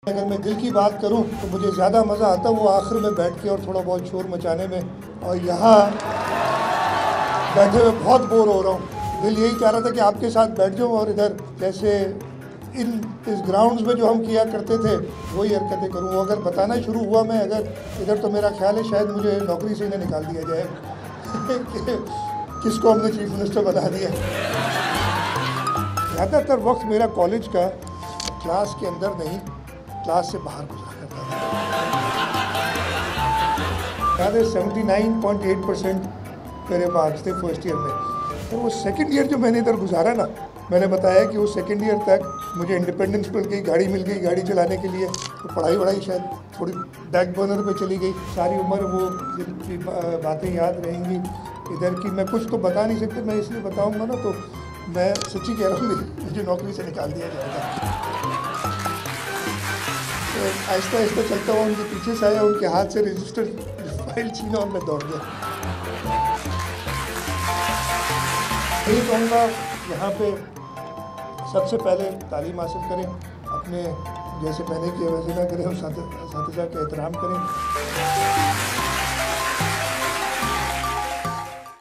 अगर मैं दिल की बात करूं तो मुझे ज़्यादा मज़ा आता वो आखिर में बैठ के और थोड़ा बहुत शोर मचाने में, और यहाँ बैठे हुए बहुत बोर हो रहा हूँ। दिल यही चाह रहा था कि आपके साथ बैठ जाऊँ और इधर जैसे इस ग्राउंड्स में जो हम किया करते थे वही हरकतें करूँ। अगर बताना शुरू हुआ मैं अगर इधर तो मेरा ख्याल है शायद मुझे नौकरी से ही निकाल दिया जाए कि किसको हमने चीफ मिनिस्टर बना दिया। ज़्यादातर वक्त मेरा कॉलेज का क्लास के अंदर नहीं, क्लास से बाहर गुजरा करता था। 79.8% मेरे मार्क्स थे फर्स्ट ईयर में। तो वो सेकंड ईयर जो मैंने इधर गुजारा ना, मैंने बताया कि वो सेकंड ईयर तक मुझे इंडिपेंडेंस मिल गई, गाड़ी मिल गई गाड़ी चलाने के लिए, तो पढ़ाई शायद थोड़ी बैक बर्नर पे चली गई। सारी उम्र वो जिनकी बातें याद रहेंगी इधर की। मैं कुछ तो बता नहीं सकते, मैं इसलिए बताऊँगा ना तो मैं सच्ची कह रहा हूँ मुझे नौकरी से निकाल दिया जाएगा। आहिस्ता आहिस्ता चलता हुआ उनके पीछे से आया, उनके हाथ से रजिस्टर फाइल छीना और मैं दौड़ गया। यही कहूँगा यहाँ पे सबसे पहले तालीम हासिल करें, अपने जैसे मैंने किया वैसे ना करें और साथ का एहतराम करें।